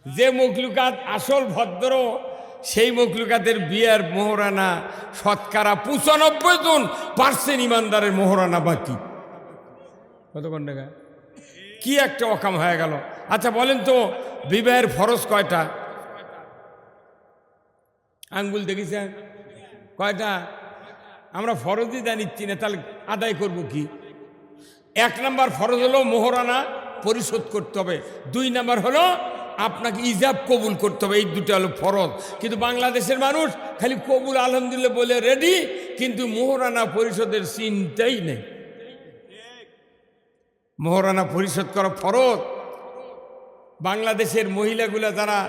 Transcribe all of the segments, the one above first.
যে মখলুকাত আসল ভদ্র সেই মখলুকাতের বিয়ের মোহরানা শতকরা 95% ইমানদারের মোহরানা বাকি। কতক্ষণ টাকা কি একটা অকাম হয়ে গেল। আচ্ছা বলেন তো বিবাহের ফরজ কয়টা? আঙ্গুল দেখেছেন কয়টা? আমরা ফরজই জানিচ্ছি না, তাহলে আদায় করব কি? 1 নম্বর ফরজ হলো মোহরানা পরিশোধ করতে হবে, 2 নম্বর হলো আপনাকে ইজাব কবুল করতে হবে। এই দুটো হলো ফরজ। কিন্তু বাংলাদেশের মানুষ খালি কবুল আলহামদুলিল্লাহ বলে রেডি, কিন্তু মোহরানা পরিশোধের চিন্তাই নেই। মোহরানা পরিশোধ করা ফরজ। বাংলাদেশের মহিলাগুলা যারা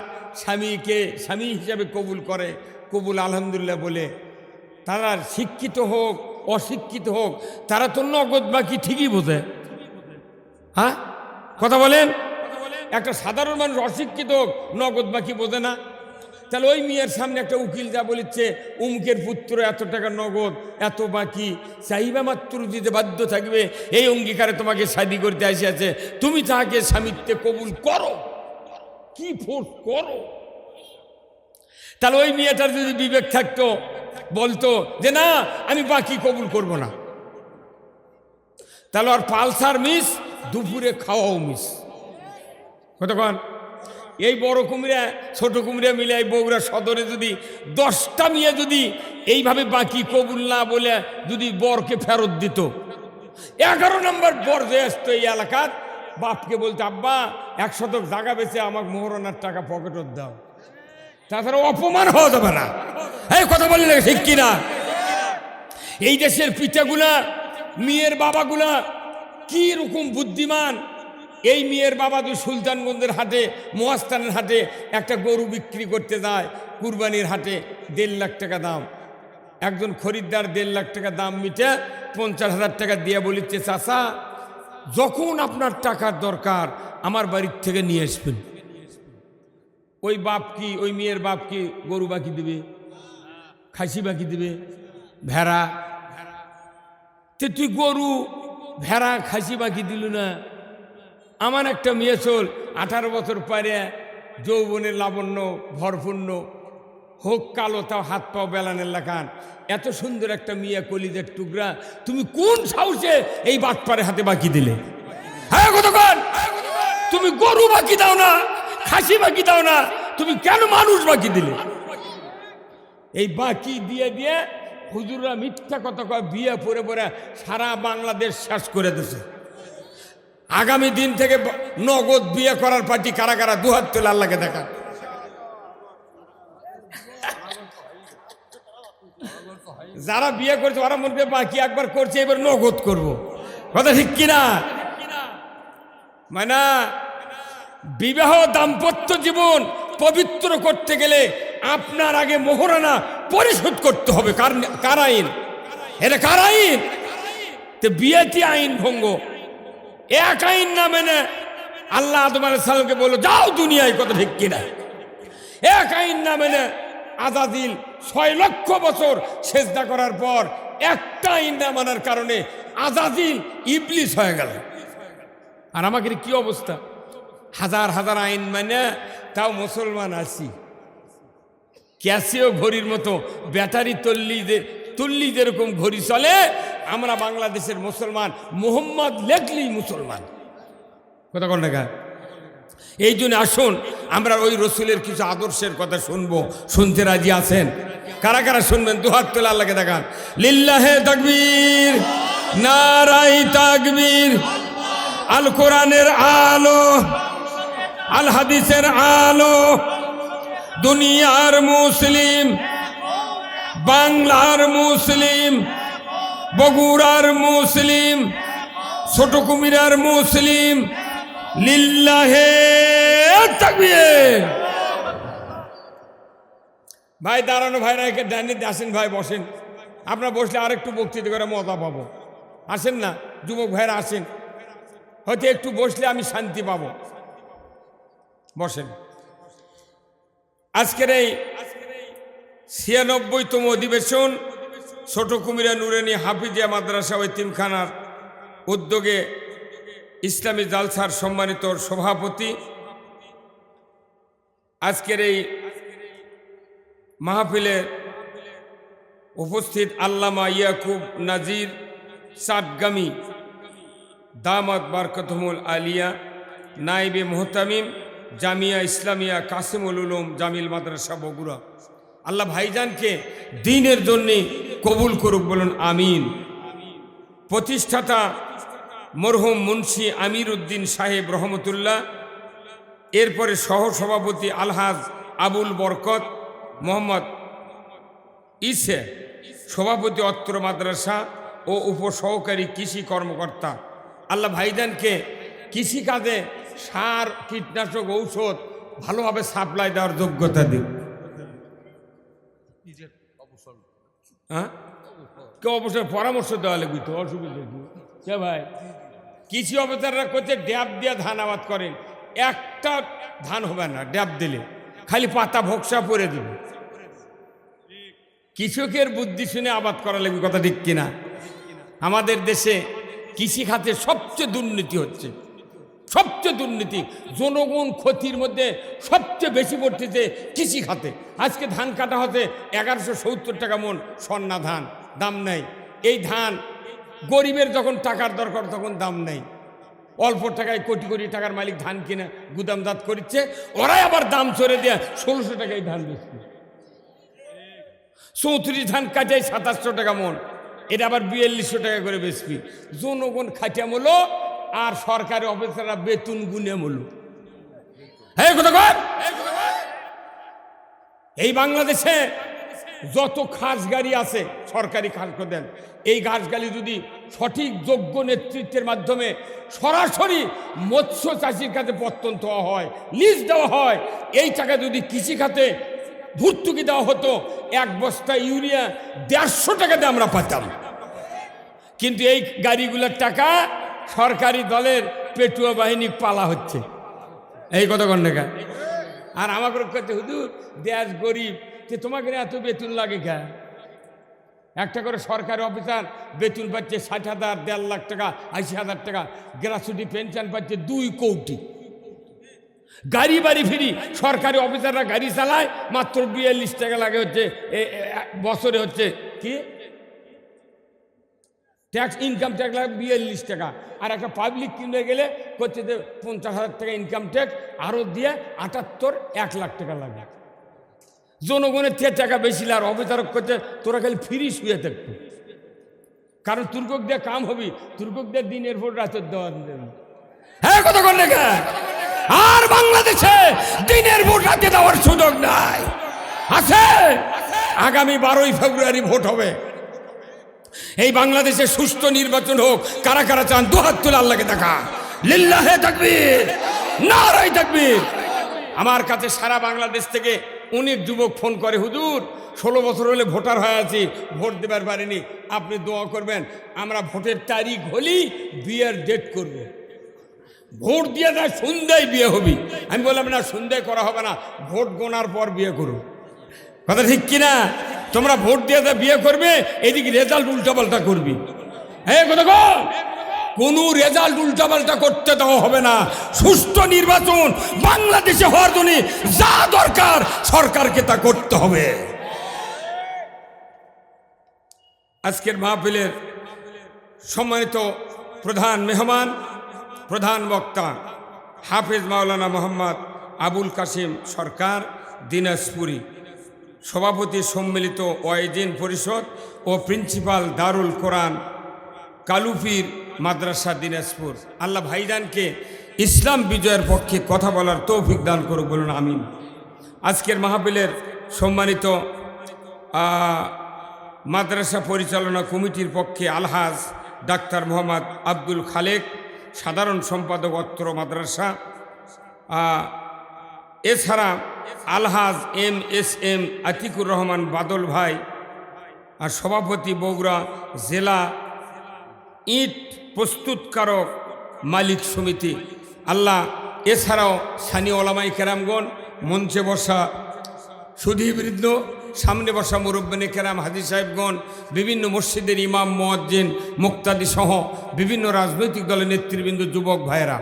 স্বামীকে স্বামী হিসাবে কবুল করে, কবুল আলহামদুলিল্লাহ বলে, তারা শিক্ষিত হোক অশিক্ষিত হোক, তারা তো নগদ বাকি ঠিকই বোঝে। হ্যাঁ কথা বলেন? একটা সাধারণ মানুষ অশিক্ষিত হোক নগদ বাকি বোঝে না। তাহলে ওই মেয়ের সামনে একটা উকিল যা বলেছে উমুকের পুত্র এত টাকা নগদ এত বাকি, চাইবা মাত্র দিতে বাধ্য থাকবে, এই অঙ্গীকারে তোমাকে শাদী করতে আসিয়াছে, তুমি তাকে স্বামীত্বে কবুল করো, কি ফোর্স করো। তাহলে ওই মেয়েটার যদি বিবেক থাকতো বলতো যে না আমি বাকি কবুল করব না, তাহলে আর পালসার মিস, দুপুরে খাওয়াও মিস। কতক্ষণ? এই বড় কুমিরা ছোট কুমিরা মিলে এই বগুড়া সদরে যদি 10টা মেয়ে যদি এইভাবে বাকি কবুল না বলে যদি বরকে ফেরত দিত, 11 নম্বর বর যে আসতো এই এলাকার, বাপকে বলতো আব্বা 1 শতক জায়গা বেচে আমাকে মোহরানার টাকা পকেটত দাও, তাছাড়া অপমান হওয়া যাবে না। এই কথা বললে ঠিক কিনা? এই দেশের পিঠাগুলা মেয়ের বাবাগুলা কি রকম বুদ্ধিমান। এই মেয়ের বাবা তো সুলতানগঞ্জের হাটে মহাস্থানের হাটে একটা গরু বিক্রি করতে যায়, কুরবানির হাটে 1.5 লাখ টাকা দাম। একজন খরিদ্দার 1.5 লাখ টাকা দাম মিটে 50,000 টাকা দিয়ে বলিচ্ছে চাচা যখন আপনার টাকার দরকার আমার বাড়ির থেকে নিয়ে আসবেন। ওই বাপ কি, ওই মেয়ের বাপ কি গরু বাকি দেবে, খাসি বাকি দেবে, ভেড়া? তুই গরু ভেড়া খাসি বাকি দিল না। আমার একটা মেয়ে চল 18 বছর পরে যৌবনের লাবণ্য ভরপূর্ণ হোক, কালো তাও হাত পাও বেলানের লাগান, এত সুন্দর একটা মেয়ে কলিদের টুকরা, তুমি কোন সাহসে এই বাটপারে হাতে বাকি দিলে? হ্যাঁ কতক্ষণ? তুমি গরু বাকি দাও না, খাসি বাকি দাও না, তুমি কেন মানুষ বাকি দিলে? এই বাকি দিয়ে দিয়ে হুজুররা মিথ্যা কথা কয়, বিয়ে পরে পরে সারা বাংলাদেশ শেষ করে দিয়েছে। আগামী দিন থেকে নগদ বিয়ে করার পার্টি কারা কারা? 2 হাত তোলে আল্লাহকে দেখা। যারা বিয়ে করছে ওরা মনে করে বাকি একবার করছে এবার নগদ করব, কথা ঠিক কিনা? মানে বিবাহ দাম্পত্য জীবন পবিত্র করতে গেলে আপনার আগে মোহরানা পরিশোধ করতে হবে। কার আইন এটা? কার আইন? তো বিয়েটি আইন ভঙ্গ। এক আইন না মেনে আল্লাহ আদম আলাইহিস সালামকে বলল যাও দুনিয়ায়, কথা ঠিক কিনা? এক আইন না মেনে আজাজিল 6 লক্ষ বছর সেজদা করার পর একটা আইন না মানার কারণে আজাজিল ইবলিস হয়ে গেল। আর আমাদের কি অবস্থা? হাজার হাজার আইন মানে তাও মুসলমান আছি। ক্যাসিও ঘড়ির মতো ব্যাটারি তুল্লি যেরকম ঘড়ি চলে, আমরা বাংলাদেশের মুসলমান, মোহাম্মদ লেখলেই মুসলমান। কথা কোন দেখা? এই জন্য আসুন আমরা ওই রসুলের কিছু আদর্শের কথা শুনবো। শুনতে রাজি আছেন? কারা কারা শুনবেন? 2 হাত তোলে আল্লাহকে দেখান। লিল্লাহে তাকবীর, নারায়ে তাকবীর। আল কোরআনের আলো, আল হাদিসের আলো, দুনিয়ার মুসলিম, বাংলার মুসলিম, বগুড়ার মুসলিম, ছোট কুমিরার মুসলিম, লিল্লাহে তাকবীর। ভাই দাঁড়ানো ভাইরা একে ডাইনে আসেন, ভাই বসেন। আপনারা বসলে আরেকটু বক্তৃতা করে মজা পাবো। আসেন না যুবক ভাইরা, আসেন, হয়তো একটু বসলে আমি শান্তি পাবো। বসেন। আজকের এই 96তম অধিবেশন ছোট কুমিরা নুরানি হাফিজিয়া মাদ্রাসা ও এতিমখানার উদ্যোগে ইসলামী জালসার সম্মানিত সভাপতি আজকের এই মাহফিলে উপস্থিত আল্লামা ইয়াকুব নাজির সাদগামী দামাত বারকাতুহুল আলিয়া নাইবে মুহতামিম জামিয়া ইসলামিয়া কাসিমুল উলুম জামিল মাদ্রাসা বগুড়া, আল্লাহ ভাইজানকে দ্বীনের জন্য কবুল করুক, বলুন আমিন। প্রতিষ্ঠাতা মরহুম মুন্সি আমির উদ্দিন সাহেব রহমতুল্লাহ, এরপরে সহসভাপতি আলহাজ আবুল বরকত মোহাম্মদ ইসে, সভাপতি অত্র মাদ্রাসা ও উপসহকারী কৃষি কর্মকর্তা, আল্লাহ ভাইজানকে কৃষিকাজে সার কীটনাশক ঔষধ ভালোভাবে সাপ্লাই দেওয়ার যোগ্যতা দিন। হ্যাঁ, কেউ অবশ্যই পরামর্শ দেওয়া লাগবে তো, অসুবিধা কি ভাই? কৃষি অফিসাররা করছে ড্যাব দিয়ে ধান আবাদ করেন, একটা ধান হবে না ড্যাব দিলে, খালি পাতা ভোক্সা পরে দেবে। কৃষকের বুদ্ধি শুনে আবাদ করা লাগবে, কথা ঠিক কিনা? আমাদের দেশে কৃষি খাতে সবচেয়ে দুর্নীতি হচ্ছে, সবচেয়ে দুর্নীতি, জনগণ ক্ষতির মধ্যে সবচেয়ে বেশি পড়তেছে কৃষি খাতে। আজকে ধান কাটা হতে 1170 টাকা মন সন্না ধান, দাম নেই। এই ধান গরিবের যখন টাকার দরকার তখন দাম নেই, অল্প টাকায় কোটি কোটি টাকার মালিক ধান কিনে গুদামজাত করছে, ওরাই আবার দাম চড়ে দেয়া 1600 টাকায় ধান বেচবে। 34 ধান কাটাই 2700 টাকা মন, এটা আবার 4200 টাকা করে বেচবি। জনগণ খাটিয়া মূল্য আর সরকারি অফিসাররা বেতন গুনে মূল্য। হ্যাঁ কথা কর। এই বাংলাদেশে যত খাস গাড়ি আছে সরকারি খাস দেন, এই ঘাস গাড়ি যদি সঠিক যোগ্য নেতৃত্বের মাধ্যমে সরাসরি মৎস্য চাষির কাছে প্রত্যন্ত দেওয়া হয়, লিজ দেওয়া হয়, এই টাকা যদি কৃষি খাতে ভর্তুকি দেওয়া হতো, এক বস্তা ইউরিয়া 150 টাকা দিয়ে আমরা পাতাম। কিন্তু এই গাড়িগুলোর টাকা সরকারি দলের পেটুয়া বাহিনী পালা হচ্ছে, এই কথা কন টাকা। আর আমাকে করতে হুজুর দেশ গরিব, যে তোমাকে এত বেতন লাগে কে? একটা করে সরকারি অফিসার বেতন পাচ্ছে 60,000, 1.5 লাখ টাকা, 80,000 টাকা, গ্র্যাচুইটি পেনশন পাচ্ছে 2 কোটি। গাড়ি বাড়ি ফিরি সরকারি অফিসাররা গাড়ি চালায়, মাত্র 42 টাকা লাগে, হচ্ছে বছরে হচ্ছে কি ট্যাক্স, ইনকাম ট্যাক্স লাগে 42 টাকা। আর একটা পাবলিক কিনে গেলে করছে যে 50,000 টাকা ইনকাম ট্যাক্স, আরও দিয়ে 78, 1 লাখ টাকা লাগে। জনগণের টাকা বেশি, আর অফিসার করছে তোরা খালি ফ্রি শুয়ে থাকতো, কারণ তুর্কক দিয়ে কাম হবি, তুর্কক দিয়ে দিনের ভোট রাতের দেওয়া দেবে। হ্যাঁ কথা কর না। আর বাংলাদেশে দিনের ভোট রাতে দেওয়ার সুযোগ নাই, আছে। আগামী 12ই ফেব্রুয়ারি ভোট হবে। এই বাংলাদেশে সুষ্ঠু নির্বাচন হোক। কারা কারা চান? 2 হাত তুলে আল্লাহকে দেখা। লিল্লাহে তাকবীর, নারায়ে তাকবীর। আমার কাছে সারা বাংলাদেশ থেকে অনেক যুবক ফোন করে, হুজুর 16 বছর হলে ভোটার হয়ে আছি, ভোট দেবার পারিনি, আপনি দোয়া করবেন, আমরা ভোটের তারিখ হলেই বিয়ের ডেট করব। ভোট দিয়ে দেয় সন্ধ্যায় বিয়ে হবি। আমি বললাম না, সন্ধ্যায় করা হবে না, ভোট গোনার পর বিয়ে করো। কথা ঠিক কিনা? তোমরা ভোট দিয়ে বিয়ে করবে, এদিকে রেজাল্ট উল্টাপাল্টা করবি। হ্যাঁ কথা কর। কোন রেজাল্ট উল্টাপাল্টা করতে দেওয়া হবে না। সুষ্ঠু নির্বাচন বাংলাদেশে হওয়ার জন্য যা দরকার সরকারকে তা করতে হবে। আজকের মাহফিলের সম্মানিত প্রধান মেহমান, প্রধান বক্তা হাফেজ মাওলানা মোহাম্মদ আবুল কাসিম সরকার দিনাজপুরি, সভাপতি সম্মিলিত ওয়াইদিন পরিষদ ও প্রিন্সিপাল দারুল কোরআন কালুফির মাদ্রাসা দিনাজপুর, আল্লাহ ভাইজানকে ইসলাম বিজয়ের পক্ষে কথা বলার তৌফিক দান করুক, বলুন আমিন। আজকের মাহফিলের সম্মানিত মাদ্রাসা পরিচালনা কমিটির পক্ষে আলহাজ ডাক্তার মোহাম্মদ আব্দুল খালেক, সাধারণ সম্পাদক অত্র মাদ্রাসা, এছাড়া আলহাজ MSM আতিকুর রহমান বাদল ভাই, আর সভাপতি বগুড়া জেলা ইট প্রস্তুতকারক মালিক সমিতি, আল্লাহ। এছাড়াও স্থানীয় ওলামাই কেরামগণ, মঞ্চে বসা সুধীবৃন্দ, সামনে বসা মুরব্বিনে কেরাম, হাজী সাহেবগণ, বিভিন্ন মসজিদের ইমাম, মুয়াজ্জিন, মুক্তাদি সহ বিভিন্ন রাজনৈতিক দলের নেতৃবৃন্দ, যুবক ভাইয়েরা,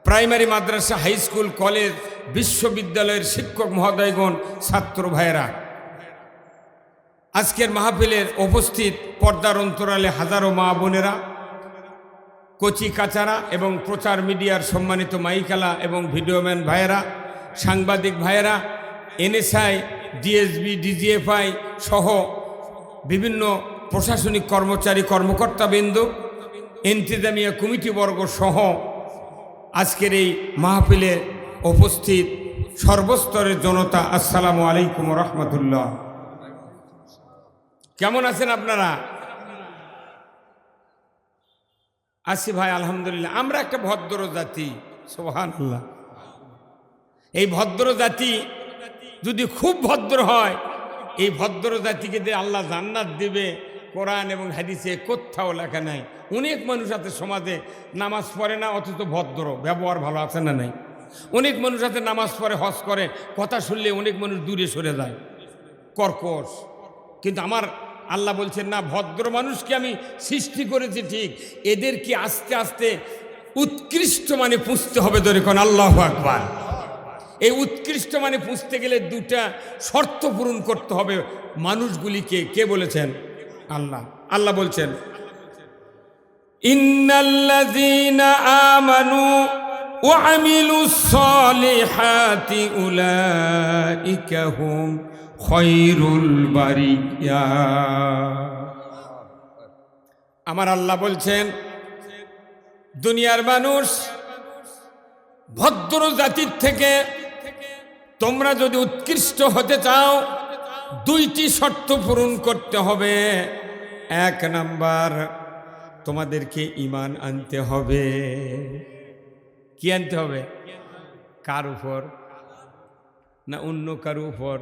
প্রাইমারি মাদ্রাসা, হাই স্কুল, কলেজ, বিশ্ববিদ্যালয়ের শিক্ষক মহোদয়গণ, ছাত্র ভাইয়েরা, আজকের মাহফিলের উপস্থিত পর্দার অন্তরালে হাজারো মা বোনেরা, কচি কাচারা এবং প্রচার মিডিয়ার সম্মানিত মাইকালা এবং ভিডিওম্যান ভাইয়েরা, সাংবাদিক ভাইয়েরা, এনএসআই, ডিএসবি, ডিজিএফআই সহ বিভিন্ন প্রশাসনিক কর্মচারী কর্মকর্তাবৃন্দ, ইন্তেজামিয়া কমিটিবর্গ সহ আজকের এই মাহফিলে উপস্থিত সর্বস্তরের জনতা, আসসালামু আলাইকুম রহমতুল্লাহ। কেমন আছেন আপনারা? আসি ভাই, আলহামদুলিল্লাহ। আমরা একটা ভদ্র জাতি, সুবহানাল্লাহ। এই ভদ্র জাতি যদি খুব ভদ্র হয়, এই ভদ্র জাতিকে যে আল্লাহ জান্নাত দিবে কোরআন এবং হাদিসে কোথাও লেখা নাই। অনেক মানুষ আছে সমাজে নামাজ পড়ে না, অথচ ভদ্র, ব্যবহার ভালো আছে না নাই? অনেক মানুষ আছে নামাজ পড়ে, হজ করে, কথা শুনলে অনেক মানুষ দূরে সরে যায়, কর্কশ। কিন্তু আমার আল্লাহ বলছেন না, ভদ্র মানুষকে আমি সৃষ্টি করেছি ঠিক, এদেরকে আস্তে আস্তে উৎকৃষ্ট মানে পুষতে হবে। ধরে কোন আল্লাহু আকবার। এই উৎকৃষ্ট মানে পুষতে গেলে দুটা শর্ত পূরণ করতে হবে মানুষগুলিকে। কে বলেছেন? আল্লাহ। আল্লাহ বলছেন, ইন্নাল্লাযীনা আমানু ওয়া আমিলুস সালিহাতি উলাইকা হুম খৈরুল বারিয়া। আমার আল্লাহ বলছেন, দুনিয়ার মানুষ ভদ্র জাতির থেকে তোমরা যদি উৎকৃষ্ট হতে চাও, দুইটি শর্ত পূরণ করতে হবে। এক নাম্বার, তোমাদেরকে ঈমান আনতে হবে। কি আনতে হবে? কার উপর? না অন্য কারো উপর?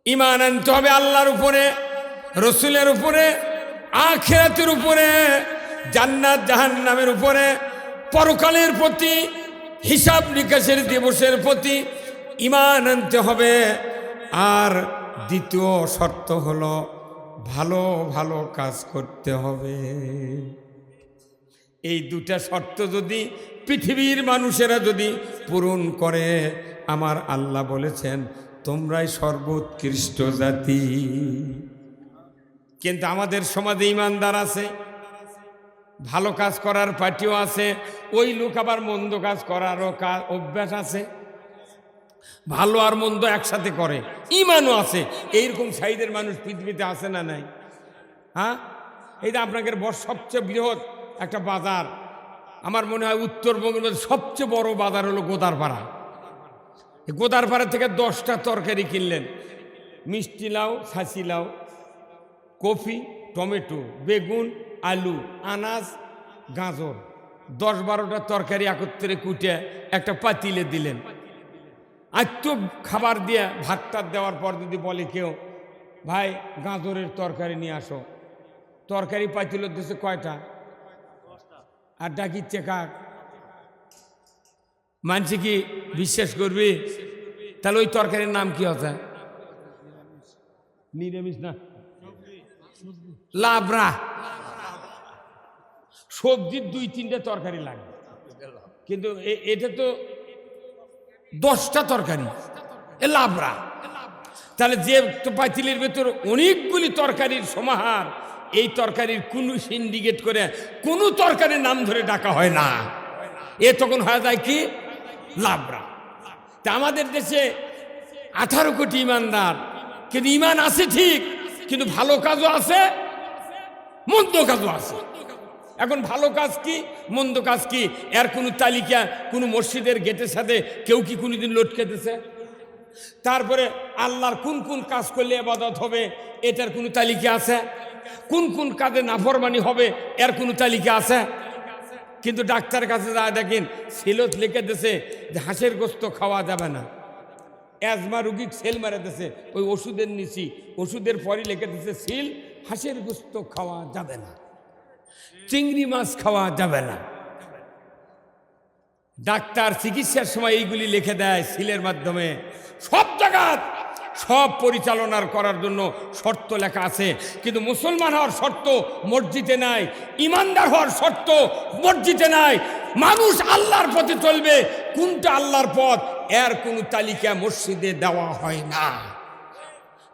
ঈমান আনতে হবে আল্লাহর উপরে, রসুলের উপরে, আখিরাতের উপরে, জান্নাত জাহান্নামের উপরে, পরকালের প্রতি, হিসাব নিকাশের দিবসের প্রতি ঈমান আনতে হবে। আর দ্বিতীয় শর্ত হলো ভালো ভালো কাজ করতে হবে। এই দুটা শর্ত যদি পৃথিবীর মানুষেরা যদি পূরণ করে, আমার আল্লাহ বলেছেন তোমরাই সর্বোৎকৃষ্ট জাতি। কিন্তু আমাদের সমাজে ইমানদার আছে, ভালো কাজ করার পার্টিও আছে, ওই লোক আবার মন্দ কাজ করারও অভ্যাস আছে। ভালো আর মন্দ একসাথে করে, ইমানও আছে। এইরকম সাইডের মানুষ পৃথিবীতে আছে না নাই? হ্যাঁ, এই যে আপনাদের সবচেয়ে বৃহৎ একটা বাজার, আমার মনে হয় উত্তরবঙ্গের মধ্যে সবচেয়ে বড় বাজার হলো গোদারপাড়া। গোদারপাড়া থেকে 10টা তরকারি কিনলেন, মিষ্টি লাউ, ছাঁচি লাউ, কফি, টমেটো, বেগুন, আলু, আনাজ, গাজর, 10-12টা তরকারি একত্রে কুটে একটা পাতিলে দিলেন। আজ তো খাবার দিয়ে ভাতটা দেওয়ার পর যদি বলে কেউ, ভাই গাজরের তরকারি নিয়ে আসো, তরকারি পাতিলের দেশে কয়টা? আর ডাকিচ্ছে কাক? মানছি কি বিশ্বাস করবি? তাহলে ওই তরকারির নাম কি হচ্ছে? নিরামিষ না, লাবড়া। সবজির 2-3টা তরকারি লাগে, কিন্তু এটা তো 10টা তরকারি, এ লাবড়া। তাহলে যে পাতিলের ভেতর অনেকগুলি তরকারির সমাহার, এই তরকারির কোনো সিন্ডিকেট করে কোনো তরকারির নাম ধরে ডাকা হয় না, এ তখন হয়ে যায় কি? লাবড়া। তা আমাদের দেশে 18 কোটি ইমানদার, কিন্তু ইমান আছে ঠিক, কিন্তু ভালো কাজও আছে, মন্দ কাজও আছে। এখন ভালো কাজ কি, মন্দ কাজ কি, এর কোনো তালিকা কোনো মসজিদের গেটের সাথে কেউ কি কোনোদিন লটকে দিছে? তারপরে আল্লাহর কোন কোন কাজ করলে ইবাদত হবে, এটার কোনো তালিকা আছে? কোন কোন কাজে নাফরমানি হবে, এর কোনো তালিকা আছে? কিন্তু ডাক্তারের কাছে যা দেখেন সিলত লিখে দিছে যে হাঁসের গোস্ত খাওয়া যাবে না। অ্যাজমা রুগী সেল মারা দিছে, ওই ওষুধের নিচি, ওষুধের পরই লিখে দিছে সিল, হাঁসের গোস্ত খাওয়া যাবে না, চিংড়ি মাছ খাওয়া যাবে না। ডাক্তার চিকিৎসার সময় এইগুলি লিখে দেয় সিলের মাধ্যমে। সব জায়গা সব পরিচালনার করার জন্য শর্ত লেখা আছে, কিন্তু মুসলমান হওয়ার শর্ত মসজিদে নাই, ইমানদার হওয়ার শর্ত মসজিদে নাই। মানুষ আল্লাহর পথে চলবে, কোনটা আল্লাহর পথ এর কোনো তালিকা মসজিদে দেওয়া হয় না,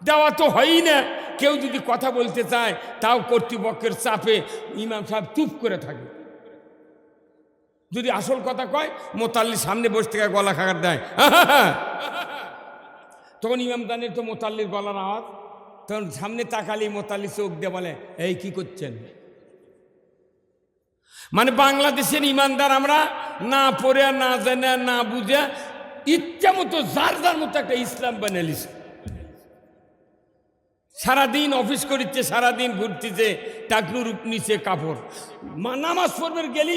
দেওয়া তো হয়ই না। কেউ যদি কথা বলতে চায় তাও কর্তৃপক্ষের চাপে ইমাম সাহেব চুপ করে থাকে। যদি আসল কথা কয় মোতাল্লির সামনে বসে থেকে গলা খাগার দেয়, তখন ইমাম দানের তো মোতাল্লির গলার আওয়াজ, তখন সামনে তাকালি মোতাল্লি চোখ দিয়ে বলে এই কি করছেন। মানে বাংলাদেশের ইমানদার আমরা না পড়ে না জানে না বুঝে ইচ্ছা মতো যার যার মতো একটা ইসলাম বানালিস। সারাদিন অফিস করিচ্ছে, সারাদিন ঘুরতেছে, টাকনুর নিচে কাপড়, নামাজ পড়বে গেলি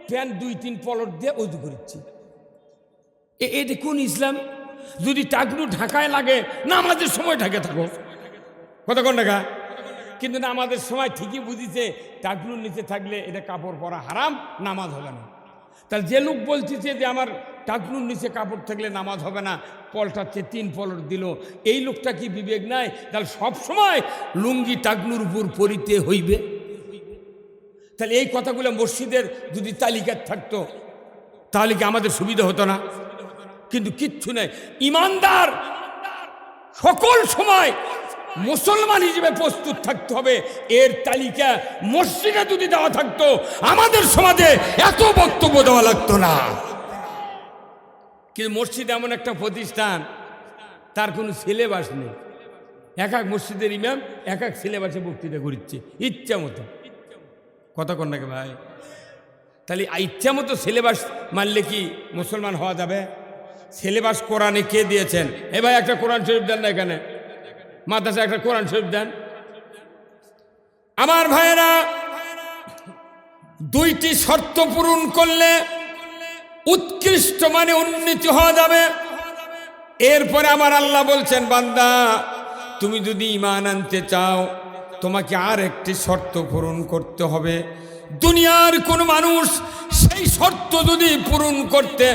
প্যান্ট 2-3 পলট দিয়ে অজু করিচ্ছি। এটা কোন ইসলাম? যদি টাকনু ঢাকায় লাগে নামাজের সময় ঢাকে থাকো, কতক্ষণ ঢাকা, কিন্তু নামাজের সময় ঠিকই বুঝিছে টাকনুর নিচে থাকলে এটা কাপড় পরা হারাম, নামাজ হবে না। তাহলে যে লোক বলতেছে যে আমার টাকনুর নিচে কাপড় থাকলে নামাজ হবে না, পলটাচ্ছে 3 পলট দিল, এই লোকটা কি বিবেক নাই? তাহলে সবসময় লুঙ্গি টাকনুর উপর পরিতে হইবে। তাহলে এই কথাগুলো মসজিদের যদি তালিকা থাকতো তাহলে কি আমাদের সুবিধা হতো না? কিন্তু কিচ্ছু নেই। ইমানদার সকল সময় মুসলমান হিসেবে প্রস্তুত থাকতে হবে, এর তালিকা মসজিদে যদি দেওয়া থাকতো আমাদের সমাজে এত বক্তব্য দেওয়া লাগতো না। কিন্তু মসজিদ এমন একটা প্রতিষ্ঠান, তার কোনো সিলেবাস নেই। এক এক মসজিদের ইমাম এক এক সিলেবাসে বক্তৃতা করছে ইচ্ছা মতো, কথা কন নাকি ভাই? তাহলে ইচ্ছা মতো সিলেবাস মানলে কি মুসলমান হওয়া যাবে? সিলেবাস কোরআনে কে দিয়েছেন? এ ভাই একটা কোরআন শরীফ দেন না, এখানে মাদ্রাসা একটা কোরআন শরীফ দেন। আমার ভাইয়েরা, 2টি শর্ত পূরণ করলে উৎকৃষ্ট মানে উন্নতি হওয়া যাবে। এরপরে আমার আল্লাহ বলছেন, বান্দা তুমি যদি ঈমান আনতে চাও তোমাকে আর একটি শর্ত পূরণ করতে হবে। দুনিয়ার কোন মানুষ সেই শর্ত যদি পূরণ করতে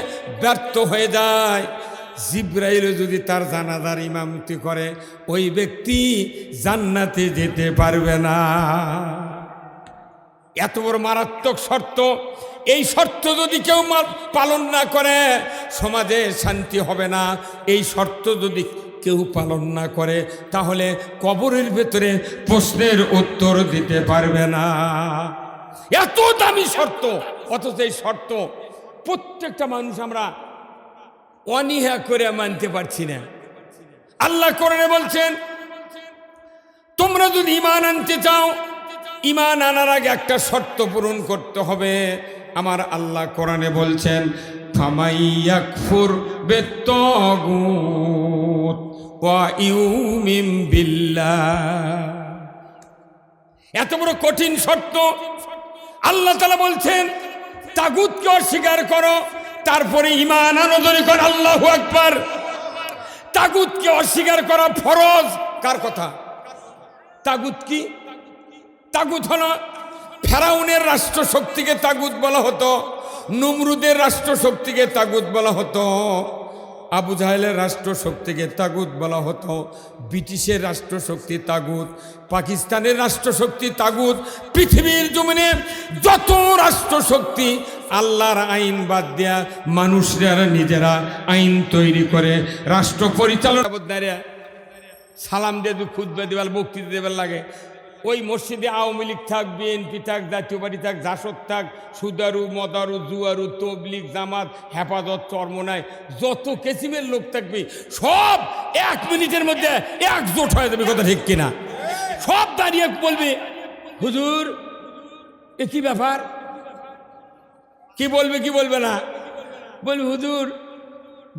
ব্যর্থ হয়ে যায়, জিব্রাইল যদি তার জানাজার ইমামতি করে, ওই ব্যক্তি জান্নাতে যেতে পারবে না। এত বড় মারাত্মক শর্ত। এই শর্ত যদি কেউ পালন না করে সমাজে শান্তি হবে না। এই শর্ত যদি কেউ পালন না করে তাহলে কবরের ভেতরে প্রশ্নের উত্তর দিতে পারবে না। এত দামি শর্ত, অথচ এই শর্ত প্রত্যেকটা মানুষ আমরা অনীহা করে মানতে পারছি না। আল্লাহ কোরআনে বলছেন, তোমরা যদি ঈমান আনতে চাও, ঈমান আনার আগে একটা শর্ত পূরণ করতে হবে। আমার আল্লাহ কোরআনে বলছেন, ফামাইয়াকফুর বিত্তাগুত ওয়া ইউমিন বিল্লাহ। এত বড় কঠিন শর্ত। আল্লাহ তাআলা বলছেন, তাগুতকে অস্বীকার করো, তারপরে ঈমান আনো। ধরে কর আল্লাহু আকবার। তাগুতকে অস্বীকার করা ফরজ। কার কথা? তাগুত কি? তাগুত হলো ফেরাউনের রাষ্ট্রশক্তিকে তাগুত বলা হতো, নমরুদের রাষ্ট্রশক্তিকে তাগুত বলা হতো, আবু জাহেলের রাষ্ট্রশক্তিকে তাগুত বলা হতো, ব্রিটিশের রাষ্ট্রশক্তি তাগুত, পাকিস্তানের রাষ্ট্রশক্তি তাগুত। পৃথিবীর জমিনে যত রাষ্ট্রশক্তি আল্লাহর আইন বাদ দেয়া মানুষরা নিজেরা আইন তৈরি করে রাষ্ট্র পরিচালনা। সালাম দিয়ে খুতবা দেবার বক্তৃতা দেবার লাগে, ওই মসজিদে আওয়ামী লীগ থাক, বিএনপি থাক, জাতীয় পার্টি থাক, জাসদ থাক, সুদারু মদারু জুয়ারু তবলিগ জামাত হেফাজত চরমনায় যত কেসিমের লোক থাকবে সব 1 মিনিটের মধ্যে একজোট হয়ে যাবে। কথা ঠিক কিনা? সব দাঁড়িয়ে বলবে, হুজুর এ কি ব্যাপার? কি বলবে কি বলবে না? বলবে, হুজুর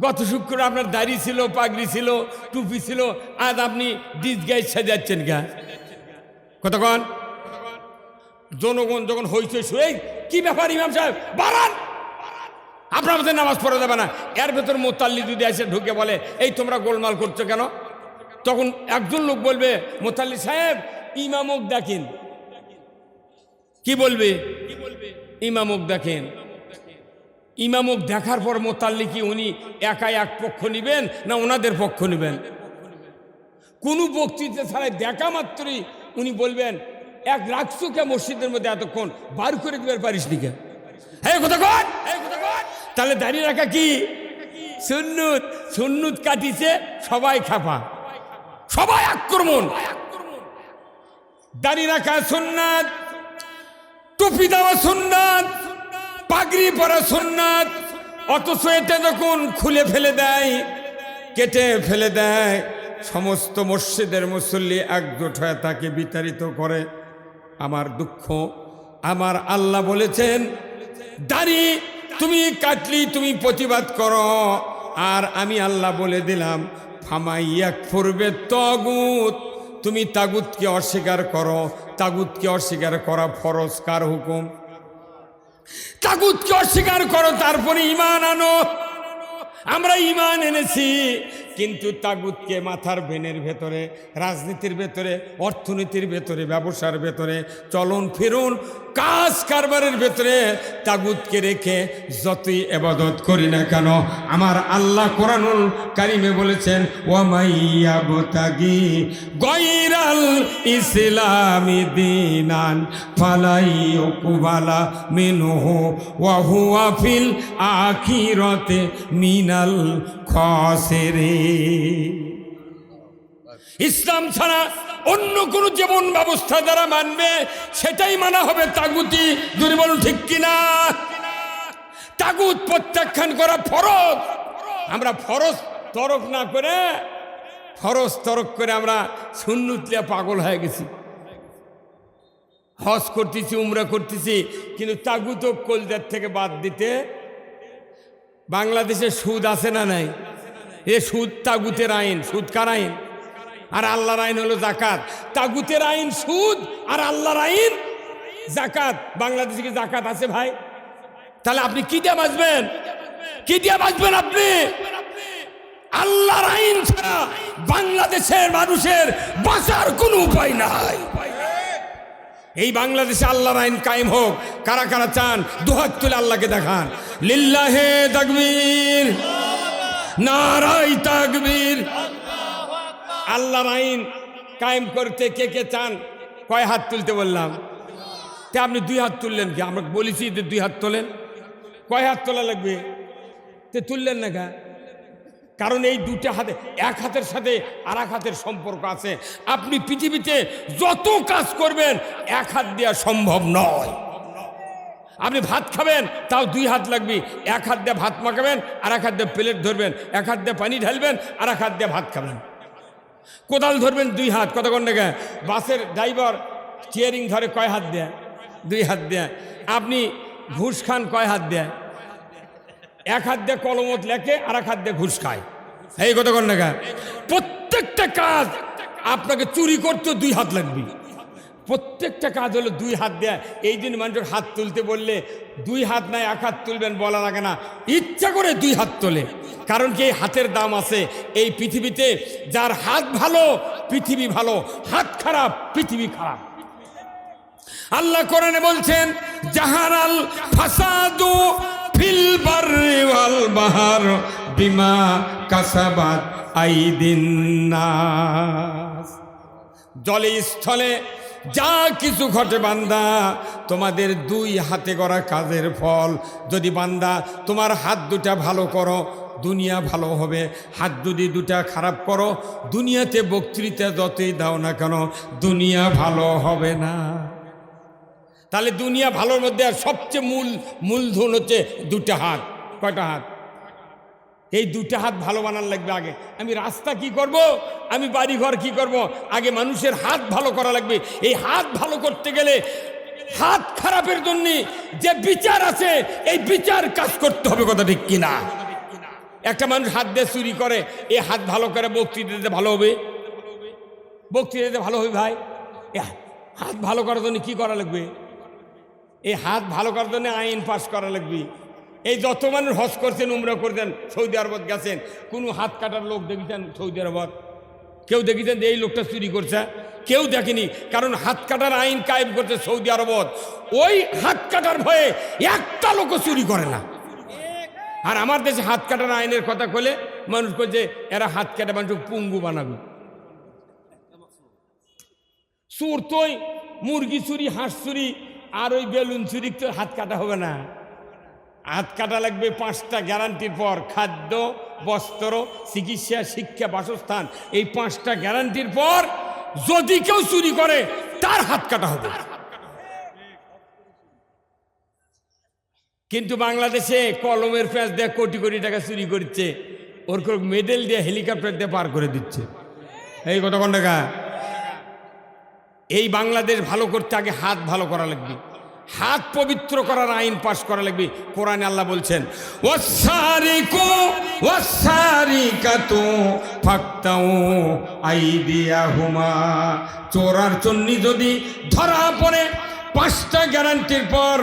গত শুক্র আপনার দাড়ি ছিল, পাগড়ি ছিল, টুপি ছিল, আজ আপনি ডিসগাইজ সাজাচ্ছেন গা। কতক্ষণ জনগণ যখন হইছে শুয়ে, কি ব্যাপার ইমাম সাহেব বাড়ান, আপনার মধ্যে নামাজ পড়া যাবে না। এর ভেতর মোতাল্লি যদি এসে ঢুকে বলে, এই তোমরা গোলমাল করছো কেন? তখন একজন লোক বলবে, মোতাল্লি সাহেব ইমামক দেখেন। কি বলবে? ইমামক দেখেন। ইমামক দেখার পর মোতাল্লি কি উনি একাই এক পক্ষ নিবেন না ওনাদের পক্ষ নিবেন? কোনো বক্তৃতা ছাড়াই দেখা মাত্রই উনি বলবেন এক রাখছো কে মসজিদের মধ্যে এতক্ষণ বার করে দিবার পারিস নি কে? হ্যাঁ কথা কর। তাহলে দাঁড়িয়ে রাখা কি সুন্নত? সুন্নত কাটিছে সবাই খাপা, সবাই আক্রমণ। দাঁড়িয়ে রাখা সুন্নাত, টুপি দেওয়া সুন্নাত, পাগড়ি পরা সুন্নাত, অথচ এটা যখন খুলে ফেলে দেয়, কেটে ফেলে দেয়, সমস্ত মসজিদের মুসল্লি একজোট হয়ে তাকে বিতাড়িত করে। আমার দুঃখ, আমার আল্লাহ বলেছেন দাড়ি তুমি কাটলি তুমি প্রতিবাদ করো, আর আমি আল্লাহ বলে দিলাম ফামাইয়াক ফুরবে তাগুত, তুমি তাগুতকে অস্বীকার করো। তাগুতকে অস্বীকার করা ফরজ, কার হুকুম? তাগুতকে অস্বীকার করো, তারপরে ঈমান আনো। আমরা ঈমান এনেছি, কিন্তু তাগুতকে মাথার ভেনের ভেতরে, রাজনীতির ভেতরে, অর্থনীতির ভেতরে, ব্যবসার ভেতরে, চলন ফিরুন, কাজ কারবারের ভেতরে তাগুতকে রেখে যতই ইবাদত করি না কেন, আমার আল্লাহ কোরআনুল কারিমে বলেছেন ওয়ামাইয়াবতাগি গায়রাল ইসলামি দীনান ফালাই ইউকবালা মিনহু ওয়া হুয়া ফিল আখিরাতি মিনাল খাসিরিন। ইসলাম ছাড়া অন্য কোন জীবন ব্যবস্থা যারা মানবে সেটাই মানা হবে তাগুতি। দুর্বল ঠিক কিনা? তাগুত প্রত্যাখ্যান করা ফরজ। আমরা ফরজ তরক না করে, ফরজ তরক করে আমরা সুন্নত লিয়া পাগল হয়ে গেছি। হজ করতেছি, উমরা করতেছি, কিন্তু তাগুত কলজার থেকে বাদ দিতে। বাংলাদেশে সুদ আছে না নাই? এ সুদ তাগুতের আইন। সুদ কার আইন? আর আল্লাহর আইন হলো জাকাত। তাগুতের আইন সুদ, আর আল্লাহর আইন জাকাত। বাংলাদেশে কি জাকাত আছে ভাই? তাহলে আপনি কি দিয়ে বাঁচবেন? কি দিয়ে বাঁচবেন আপনি? আল্লাহর আইন ছাড়া বাংলাদেশের মানুষের বাঁচার কোনো উপায় নাই। এই বাংলাদেশে আল্লাহর আইন কায়েম হোক। কারা কারা চান দুহাত তুলে আল্লাহকে দেখান। লিল্লাহে তাকবীর, নারায়ে তাকবীর। আল্লাহর আইন কায়েম করতে কে কে চান? কয় হাত তুলতে বললাম? তে আপনি দুই হাত তুললেন কি? আমরা বলেছি যে দুই হাত তোলেন। কয় হাত তোলা লাগবে? তে তুললেন না কা? কারণ এই দুটো হাতে, এক হাতের সাথে আর এক হাতের সম্পর্ক আছে। আপনি পৃথিবীতে যত কাজ করবেন এক হাত দেওয়া সম্ভব নয়। আপনি ভাত খাবেন তাও দুই হাত লাগবে। এক হাত দিয়ে ভাত মাখাবেন, আর এক হাত দিয়ে প্লেট ধরবেন, এক হাত দিয়ে পানি ঢালবেন, আর এক হাত দিয়ে ভাত খাবেন। কোদাল ধরবেন দুই হাত। কতক্ষণ টাকা? বাসের ড্রাইভার স্টিয়ারিং ধরে কয় হাত দেয়? দুই হাত দেয়। আপনি ঘুষ খান কয় হাত দেয়? এক হাত দিয়ে কলমত লেখে, আর এক হাত দিয়ে ঘুষ খায়। এই কতক্ষণ টাকা? প্রত্যেকটা কাজ আপনাকে চুরি করতে দুই হাত লাগবে। প্রত্যেকটা কাজ হলো দুই হাত দেয়। এই দিন মানুষের হাত তুলতে বললে দুই হাত নাই এক হাত তুলবেন বলা লাগে না, ইচ্ছা করে দুই হাত তোলে। কারণ কি এই হাতের দাম আছে। এই পৃথিবীতে যার হাত ভালো পৃথিবী ভালো, হাত খারাপ পৃথিবী খারাপ। আল্লাহ কোরআনে বলছেন জাহারাল ফাসাদু ফিল বাররি ওয়াল বাহর বিমা কাসাবাত আইদিন নাস। জলে স্থলে যা কিছু ঘটে বান্দা, তোমাদের দুই হাতে করা কাজের ফল। যদি বান্দা তোমার হাত দুটা ভালো করো, দুনিয়া ভালো হবে। হাত যদি দুটা খারাপ করো, দুনিয়াতে বক্তৃতা যতই দাও না কেন দুনিয়া ভালো হবে না। তাহলে দুনিয়া ভালোর মধ্যে আর সবচেয়ে মূলধন হচ্ছে দুটা হাত। কয়টা হাত? এই দুটা হাত ভালো বানার লাগবে। আগে আমি রাস্তা কি করব, আমি বাড়ি ঘর কি করব, আগে মানুষের হাত ভালো করা লাগবে। এই হাত ভালো করতে গেলে হাত খারাপের জন্য যে বিচার আছে এই বিচার কাজ করতে হবে। কথা ঠিক কিনা? একটা মানুষ হাত দিয়ে চুরি করে, এই হাত ভালো করে বক্তৃতা দিতে ভালো হবে? বক্তৃতা দিতে ভালো হবে ভাই? হাত ভালো করার জন্য কি করা লাগবে? এই হাত ভালো করার জন্য আইন পাস করা লাগবে। এই যত মানুষ হজ করছেন, উমরা করছেন, সৌদি আরবত গেছেন, কোনো হাত কাটার লোক দেখেছেন সৌদি আরবত? কেউ দেখেছেন যে এই লোকটা চুরি করছে? কেউ দেখেনি। কারণ হাত কাটার আইন কায়েম করছে সৌদি আরবত। ওই হাত কাটার ভয়ে একটা লোকও চুরি করে না। আর আমার দেশে হাত কাটার আইনের কথা কলে মানুষ করছে এরা হাত কাটা মানুষ পুঙ্গু বানাবে। চোর তোই মুরগি চুরি, হাঁস চুরি আর ওই বেলুন চুরি তো হাত কাটা হবে না। হাত কাটা লাগবে 5টা গ্যারান্টির পর: খাদ্য, বস্ত্র, চিকিৎসা, শিক্ষা, বাসস্থান। এই 5টা গ্যারান্টির পর যদি কেউ চুরি করে তার হাত কাটা হবে। কিন্তু বাংলাদেশে কলমের প্যাঁচ দিয়ে কোটি কোটি টাকা চুরি করছে, ওর মেডেল দিয়ে হেলিকপ্টার দিয়ে পার করে দিচ্ছে। এই কতক্ষণ টাকা। এই বাংলাদেশ ভালো করতে আগে হাত ভালো করা লাগবে, হাত পবিত্র করার আইন পাশ করা লাগবে। কোরআনে আল্লাহ বলছেন, ওয়াসারিকু ওয়াসারিকাতু ফাকতাউ আইদিয়াহুমা। চোর আর চন্নি যদি ধরা পড়ে 5টা গ্যারান্টির পর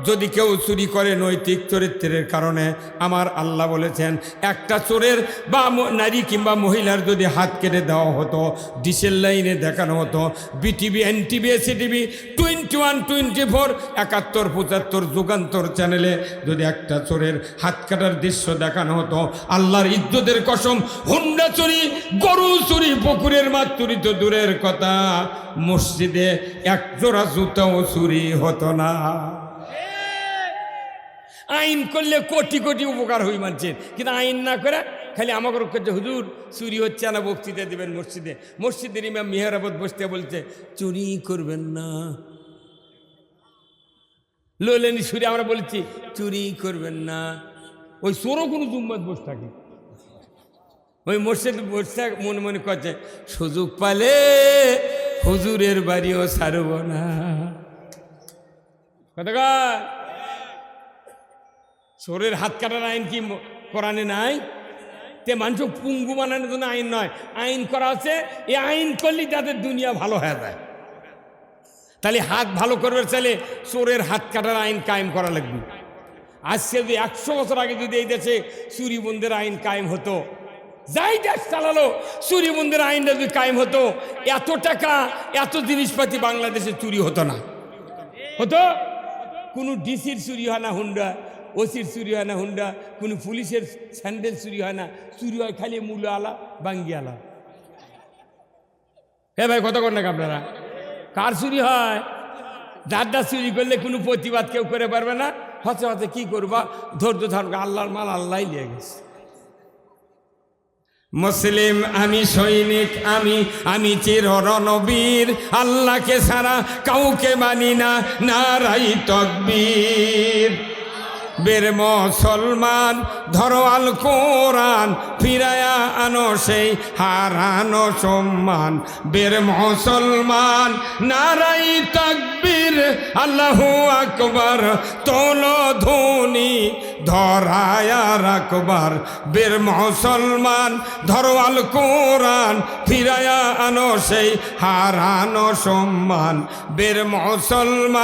যদি কেউ চুরি করে নৈতিক চরিত্রের কারণে, আমার আল্লাহ বলেছেন একটা চোরের বা নারী কিংবা মহিলার যদি হাত কেটে দেওয়া হতো, ডিসেল লাইনে দেখানো হতো, বিটিভি, এনটিভি, এসিটিভি, 21, 24, 71, 75 যুগান্তর চ্যানেলে যদি একটা চোরের হাত কাটার দৃশ্য দেখানো হতো, আল্লাহর ইজ্জতের কসম, হুন্ডা চুরি, গরু চুরি, পুকুরের মাছ চুরি তো দূরের কথা, মসজিদে এক জোড়া জুতাও চুরি হতো না। আইন করলে কোটি কোটি উপকার হই মানছেন, কিন্তু আইন না করে খালি আমাকে করছে হুজুর চুরি হচ্ছে না, বক্তৃতা দেবেন মসজিদে। মসজিদের ইমাম মেহরাবত বসতে বলছে চুরি করবেন না। লোলেনি সুরে আমরা বলছি চুরি করবেন না। ওই চোরও কোনো জুম্মত বসে থাকে, ওই মসজিদ বসে মনে মনে করছে সুযোগ পালে হুজুরের বাড়িও ছাড়ব না। কথা চোরের হাত কাটার আইন কি কোরআনে নাই? তে মানুষ পুঙ্গু বানানোর জন্য আইন নয়, আইন করা আছে। এই আইন করলেই তাদের দুনিয়া ভালো হয়ে যায়। তাহলে হাত ভালো করবে চাইলে চোরের হাত কাটার আইন কায়েম করা লাগবে। আজকে যদি 100 বছর আগে যদি এই দেশে চুরি বন্ধের আইন কায়েম হতো, যাই দেশ চালালো চুরি বন্ধের আইনটা যদি কায়েম হতো, এত টাকা এত জিনিসপাতি বাংলাদেশে চুরি হতো না। হতো কোনো ডিসির চুরি হয় না হুন্ডা, ওসির চুরি হয় না হুন্ডা, কোনো পুলিশের স্যান্ডেল চুরি হয় না, চুরি হয় খালি মূল্য আলা বাঙ্গি আলা। হ্যাঁ ভাই কথা কন না আপনারা, কার চুরি হয়? যারটা চুরি করলে কোনো প্রতিবাদ কেউ করে পারবে না, হচ্ছে হচ্ছে কী করবা, ধৈর্য ধরবে, আল্লাহর মাল আল্লাহ নিয়ে গেছে। মুসলিম আমি, সৈনিক আমি, আমি চির রণবীর, আল্লাহকে ছাড়া কাউকে মানি না, নারাই তাকবীর। বের মুসলমান ধরো আল কোরআন, ফিরায়া আনো সেই হারানো সম্মান। বের মুসলমান নারাই তাকবীর, আল্লাহু আকবার, তোলো ধ্বনি ধরায়া রাখবার। বের মুসলমান ধরো আল কোরআন, ফিরায়া আনো সেই হারানো সম্মান। বের মুসলমান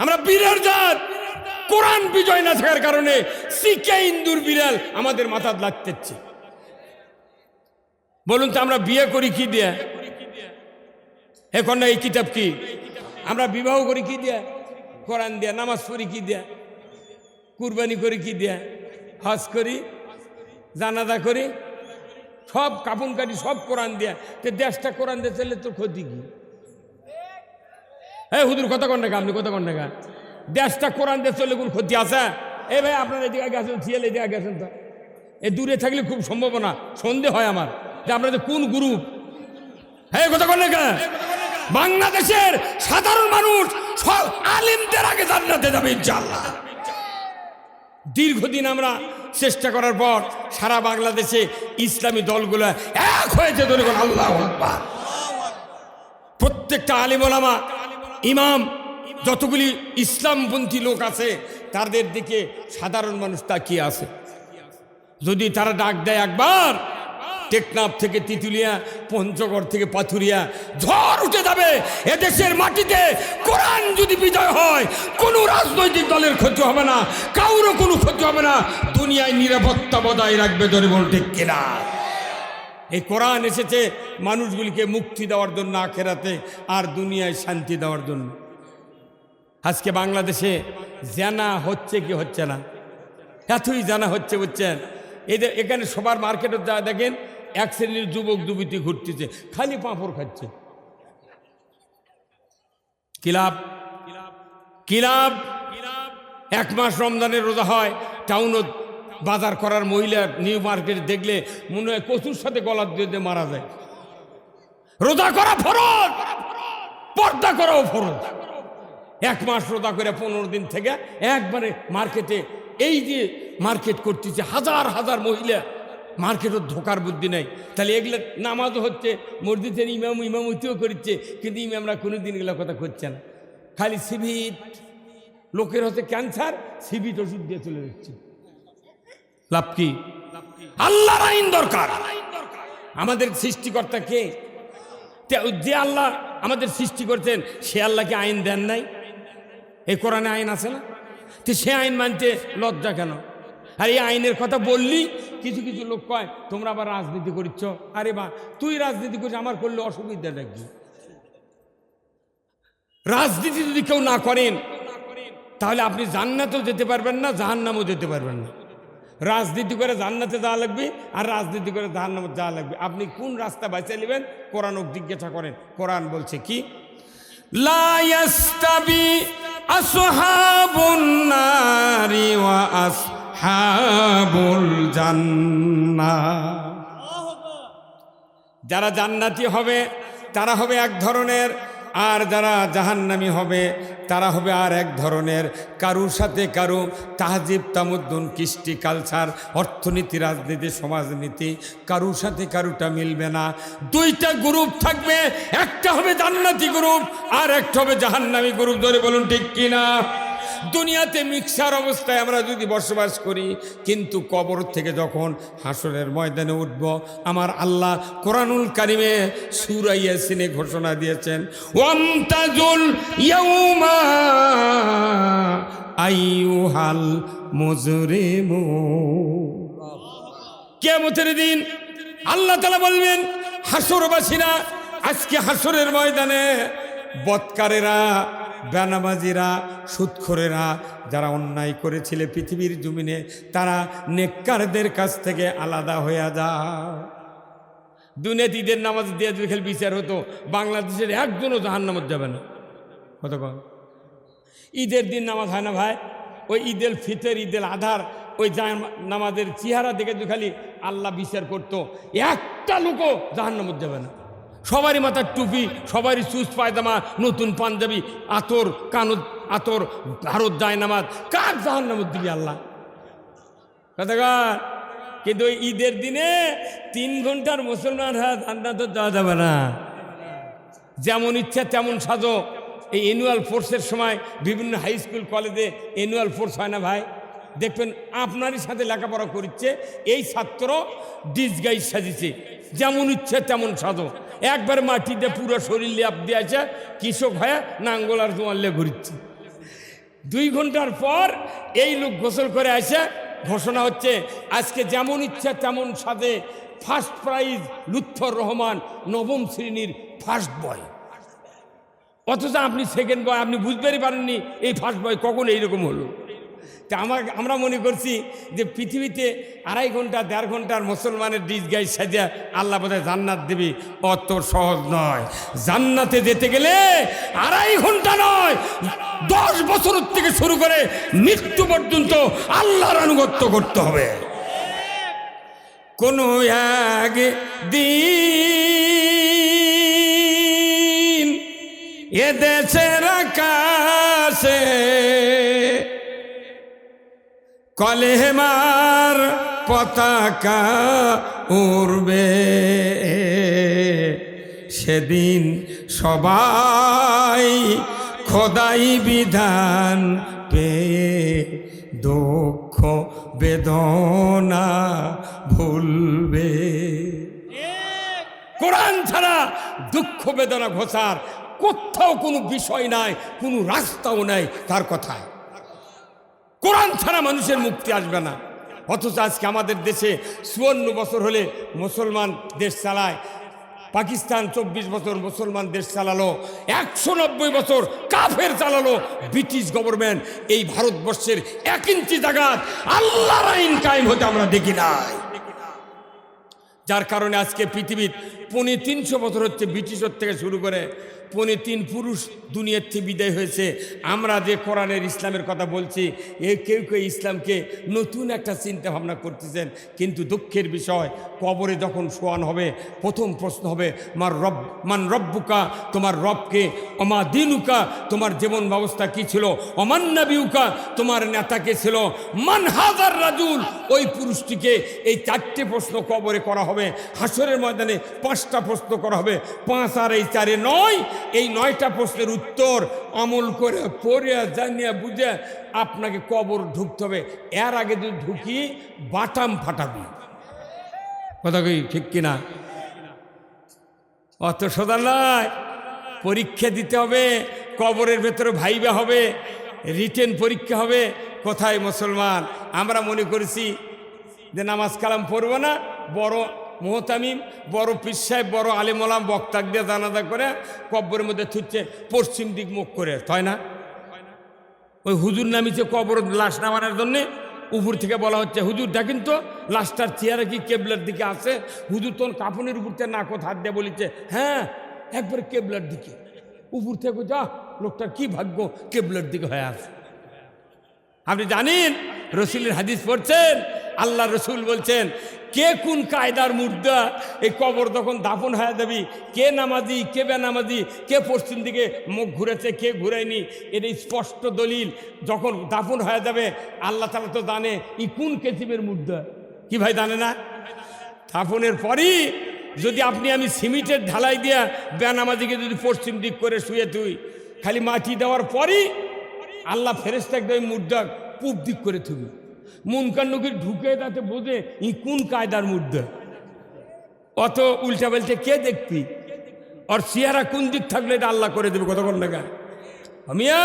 আমরা বীরের জাত, কোরআন বিজয় না থাকার কারণে শিখে ইন্দুর বিড়াল আমাদের মাথা লাগতেছে। বলুন তো আমরা বিয়ে করি কি দিয়া? এখন না এই কিতাব কি? আমরা বিবাহ করি কি দিয়া? কোরআন দিয়া। নামাজ পড়ি কি দিয়া? কুরবানি করি কি দিয়া? হজ করি, জানাজা করি, সব কাপন কাটি সব কোরআন দিয়া। তো দেশটা কোরআন দিয়ে চললে তোর ক্ষতি কি? হ্যাঁ হুজুর কথা কন না, আপনি কথা কন না। দেশটা কোরআন দিয়ে চললে কোন ক্ষতি আছে? এই ভাই আপনারা এদিকে গেছেন, সিএল এদিকে গেছেন, তো এ দূরে থাকলে খুব সম্ভাবনা সন্দেহ হয় আমার যে আপনাদের কোন গ্রুপ। হ্যাঁ কথা কন না। বাংলাদেশের সাধারণ মানুষ সব আলিমদের আগে জান্নাতে যাবে ইনশাআল্লাহ। দীর্ঘদিন আমরা চেষ্টা করার পর সারা বাংলাদেশে ইসলামী দলগুলো এক হয়েছে। ধরে আল্লাহু আকবার। প্রত্যেকটা আলিম ওলামা, ইমাম, যতগুলি ইসলামপন্থী লোক আছে তাদের দিকে সাধারণ মানুষ তাকিয়ে আছে। যদি তারা ডাক দেয় একবার, টেকনাফ থেকে তিতুলিয়া, পঞ্চগড় থেকে পাথুরিয়া ঝড় উঠে যাবে। এদেশের মাটিতে কোরআন যদি বিজয় হয়, কোনো রাজনৈতিক দলের ক্ষতি হবে না, কারোর কোনো ক্ষতি হবে না, দুনিয়ায় নিরাপত্তা বজায় রাখবে। ধরে বল ঠিক কিনা? এই কোরআন এসেছে মানুষগুলিকে মুক্তি দেওয়ার জন্য, আখেরাতে আর দুনিয়ায় শান্তি দেওয়ার জন্য। আজকে বাংলাদেশে জানা হচ্ছে কি হচ্ছে না, এতই জানা হচ্ছে বুঝছেন। এদের এখানে সবার মার্কেটে যা দেখেন এক শ্রেণীর যুবক যুবতী ঘুরতেছে, খালি পাঁপড় খাচ্ছে। কিলাব কিলাব 1 মাস রমজানের রোজা হয়, টাউনত বাজার করার মহিলা নিউ মার্কেট দেখলে মনে হয় কচুর সাথে গলা দিয়ে মারা যায়। রোজা করা ফরজ, পর্দা করাও ফরজ। 1 মাস রোজা করে 15 দিন থেকে একবারে মার্কেটে, এই যে মার্কেট করতেছে হাজার হাজার মহিলা, মার্কেটও ঢোকার বুদ্ধি নেই। তাহলে এগুলো নামাজও হচ্ছে, মসজিদের ইমামতিও করছে, কিন্তু ইমামরা কোনোদিন এগুলো কথা করছে না। খালি সিভিট, লোকের হচ্ছে ক্যান্সার, সিভিট ওষুধ দিয়ে চলে যাচ্ছে। লাভ কি? আল্লাহর আইন দরকার। আমাদের সৃষ্টিকর্তা কে? যে আল্লাহ আমাদের সৃষ্টি করছেন সে আল্লাহকে আইন দেন নাই? এই কোরআনে আইন আছে না? তো সে আইন মানতে লজ্জা কেন? আর এই আইনের কথা বললি কিছু কিছু লোক কয় তোমরা আবার রাজনীতি করছ। আরে বা, তুই রাজনীতি করছিস, আমার করলে অসুবিধাটা কি? রাজনীতি যদি কেউ না করেন তাহলে আপনি জান্নাতেও যেতে পারবেন না, জাহান্নামেও যেতে পারবেন না। রাজনীতি করে জান্নাতে যাওয়া লাগবে, আর রাজনীতি করে জাহান্নামে যাওয়া লাগবে। আপনি কোন রাস্তা বেছে নেবেন? কোরআন জিজ্ঞাসা করেন। কোরআন বলছে কি? লা ইয়াস্তাবি আসহাবুন নারি ওয়া আসহাবুল জান্নাহ। যারা জান্নাতি হবে তারা হবে এক ধরনের, আর যারা জাহান্নামী হবে তারা হবে আর এক ধরনের। কারুর সাথে কারু তাহজিব তামুদ্দুন, কৃষ্টি, কালচার, অর্থনীতি, রাজনীতি, সমাজনীতি, কারুর সাথে কারুটা মিলবে না। 2টা গ্রুপ থাকবে, একটা হবে জান্নাতি গ্রুপ আর একটা হবে জাহান্নামী গ্রুপ। ধরে বলুন ঠিক কিনা? দুনিয়াতে মিক্সার অবস্থায় আমরা যদি বসবাস করি, কিন্তু কবর থেকে যখন হাসরের ময়দানে উঠব, আমার আল্লাহ কোরআনুল কারিমে সূরা ইয়াসিনে ঘোষণা দিয়েছেন, ওয়ামতাজুল ইয়াউমা আইয়ুহাল মুজরিমুন। কিয়ামতের দিন আল্লাহ তাআলা বলবেন, হাসরবাসীরা আজকে হাসরের ময়দানে বদকারেরা, বেনামাজিরা, সুদখোরেরা, যারা অন্যায় করেছিল পৃথিবীর জমিনে, তারা নেককারদের কাছ থেকে আলাদা হয়ে যায়। দুনিয়াতে ঈদের নামাজ দিয়ে যদি খেলে বিচার হতো, বাংলাদেশের একজনও জাহান্নামে যাবে না। কতক্ষণ ঈদের দিন নামাজ হয় না ভাই? ওই ঈদুল ফিতর, ঈদুল আধার, ওই নামাজের চেহারা দেখে যদি খালি আল্লাহ বিচার করতো, একটা লোকও জাহান্নামে যাবে না। সবারই মাথার টুপি, সবারই চুজ পায়জামা, নতুন পাঞ্জাবি, আতর, কানুদ আতর, ভারত যায় নামাজ, কার জাহান্নামে দিবি আল্লাহ? কথা। কিন্তু ওই ঈদের দিনে 3 ঘন্টার মুসলমানরা জান্নাতে যাওয়া যাবে না। যেমন ইচ্ছা তেমন সাজো। এই অ্যানুয়াল ফোর্সের সময় বিভিন্ন হাই স্কুল কলেজে অ্যানুয়াল ফোর্স হয় না ভাই? দেখবেন আপনারই সাথে লেখাপড়া করছে, এই ছাত্র ডিসগাইজ সাজিছে, যেমন ইচ্ছে তেমন সাজো। একবার মাটিতে পুরো শরীর লেপ দিয়ে আছে, কৃষক হয়ে নাঙ্গল আর জোয়াল্লে ঘুরছে। 2 ঘন্টার পর এই লোক গোসল করে আসে, ঘোষণা হচ্ছে আজকে যেমন ইচ্ছা তেমন সাজে ফার্স্ট প্রাইজ লুৎফর রহমান, 9ম শ্রেণীর ফার্স্ট বয়। অথচ আপনি সেকেন্ড বয়, আপনি বুঝতেই পারেননি এই ফার্স্ট বয় কখন এইরকম হলো। তা আমরা মনে করছি যে পৃথিবীতে 2.5 ঘন্টা 1.5 ঘন্টার মুসলমানের ডিসগাইজ সাজা আল্লাহ বোধহয় জান্নাত দেবে। অত সহজ নয়। জান্নাতে যেতে গেলে 2.5 ঘন্টা নয়, 10 বছর থেকে শুরু করে মৃত্যু পর্যন্ত আল্লাহর আনুগত্য করতে হবে। কোনো এক দিন এ দেশের আকাশে কলেমার পতাকা উড়বে, সেদিন সবাই খোদাই বিধান পেয়ে দুঃখ বেদনা ভুলবে। কোরআন ছাড়া দুঃখ বেদনা ঘোষার কোথাও কোনো বিষয় নাই, কোনো রাস্তাও নাই তার কথায়। কোরআন ছাড়া মানুষের মুক্তি আসবে না। অথচ আজকে আমাদের দেশে 54 বছর হলে মুসলমান দেশ চালায়, পাকিস্তান 24 বছর মুসলমান দেশ চালালো, 190 বছর কাফের চালালো ব্রিটিশ গভর্নমেন্ট। এই ভারতবর্ষের 1 ইঞ্চি জায়গা আল্লাহর আইন কায়েম হতে আমরা দেখি নাই। যার কারণে আজকে পৃথিবীর ৩৫০ বছর হচ্ছে ব্রিটিশের থেকে শুরু করে ৩.৫ পুরুষ দুনিয়ার থেকে বিদায় হয়েছে। আমরা যে কোরআনের ইসলামের কথা বলছি, কেউ কেউ ইসলামকে নতুন একটা চিন্তা ভাবনা করতেছেন। কিন্তু দুঃখের বিষয়, কবরে যখন শোয়ান হবে, প্রথম প্রশ্ন হবে মান রব্বুকা, তোমার রবকে, অমা দিনুকা, তোমার জীবন ব্যবস্থা কি ছিল, অমান নাবিউকা, তোমার নেতা কে ছিল, মান হাজার রাজুল, ওই পুরুষটিকে। এই 4টে প্রশ্ন কবরে করা হবে। হাসরের ময়দানে 5টা প্রশ্ন করা হবে। 5 আর এই 4 9, এই 9টা প্রশ্নের উত্তর আমল করে পড়ে জানিয়ে বুঝে আপনাকে কবর ঢুকতে হবে। এর আগে যদি ঢুকি বাটাম ফাটাবি। কথা কই ঠিক কিনা? অত সোজা নয়। পরীক্ষা দিতে হবে, কবরের ভেতরে ভাইবা হবে, রিটেন পরীক্ষা হবে। কোথায় মুসলমান? আমরা মনে করেছি যে নামাজ কালাম পড়বো না, বড় মোহতামিম, বড় পীর সাহেব, বড় আলেমোলাম বক্তাক দিয়ে জানাজা করে কবরের মধ্যে থুচ্ছে পশ্চিম দিক মুখ করে, তাই না? ওই হুজুর নামিছে কবর লাশ নামানোর জন্যে। উপর থেকে বলা হচ্ছে, হুজুর দেখেন তো লাশটার চেহারা কি কেবলার দিকে আছে? হুজুর তখন কাফনের উপর থেকে নাকত হাত দিয়ে বলেছে, হ্যাঁ একবার কেবলার দিকে। উপর থেকে যা, লোকটার কি ভাগ্য কেবলার দিকে হয়ে আছে। আপনি জানেন রসুলের হাদিস পড়ছেন, আল্লাহ রসুল বলছেন, কে কোন কায়দার মুর্দা এই কবর যখন দাফন হয়ে যাবি, কে নামাজি কে বেনামাজি, কে পশ্চিম দিকে মুখ ঘুরেছে কে ঘুরায়নি, এর স্পষ্ট দলিল। যখন দাফন হয়ে যাবে আল্লাহ তাআলা তো জানে ই কোন কেসিমের মুর্দা। কি ভাই জানে না? দাফনের পরই যদি আপনি আমি সিমেন্টের ঢালাই দিয়া বেনামাজিকে যদি পশ্চিম দিক করে শুয়ে তুই, খালি মাটি দেওয়ার পরই আল্লাহ ফেরেশতা একদম মুর্দা পূব দিক করে থুবি। মুনকান্নকে ঢুকে তাতে বোঝে ই কোন কায়দার মুর্দা। অত উল্টা পাল্টে কে দেখবি? আর চেহারা কোন দিক থাকলে এটা আল্লাহ করে দেবে। কতক্ষণ টাকা আমিয়া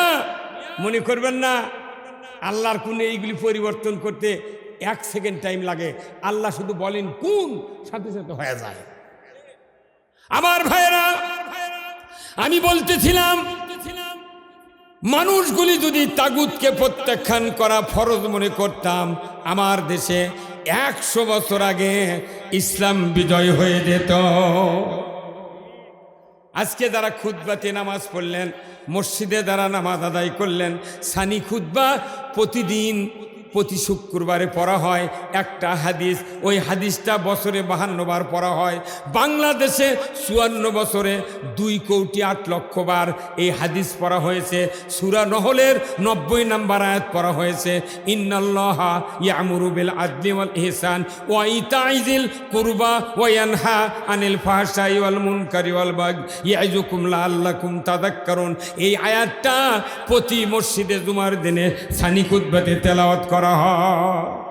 মনে করবেন না আল্লাহর কোন এইগুলি পরিবর্তন করতে 1 সেকেন্ড টাইম লাগে। আল্লাহ শুধু বলেন কোন, সাথে সাথে হয়ে যায়। আমার ভাইয়েরা, আমি বলতেছিলাম মানুষগুলি যদি তাগুতকে প্রত্যাখ্যান করা ফরজ মনে করতাম, আমার দেশে 100 বছর আগে ইসলাম বিজয় হয়ে যেত। আজকে যারা খুতবাতে নামাজ পড়লেন, মসজিদে যারা নামাজ আদায় করলেন, সানি খুতবা প্রতিদিন প্রতি শুক্রবারে পড়া হয় একটা হাদিস। ওই হাদিসটা বছরে 52 বার পড়া হয়। বাংলাদেশে 54 বছরে 2 কোটি 8 লক্ষ বার এই হাদিস পড়া হয়েছে। সূরা নহলের 90 নম্বর আয়াত পড়া হয়েছে, ইন্নাল্লাহা ইয়ামুরু বিল আদলি ওয়াল ইহসান ওয়া ইতাইযিল কুরবা ওয়া ইয়ানহা আনিল ফাহশাই ওয়াল মুনকারি ওয়াল বাগই ইয়াইযুকুম লাআল্লাকুম তাযাক্কারুন। এই আয়াতটা প্রতি মসজিদে জুমার দিনে সানি খুতবাতে তেলাওয়াত করা হয়।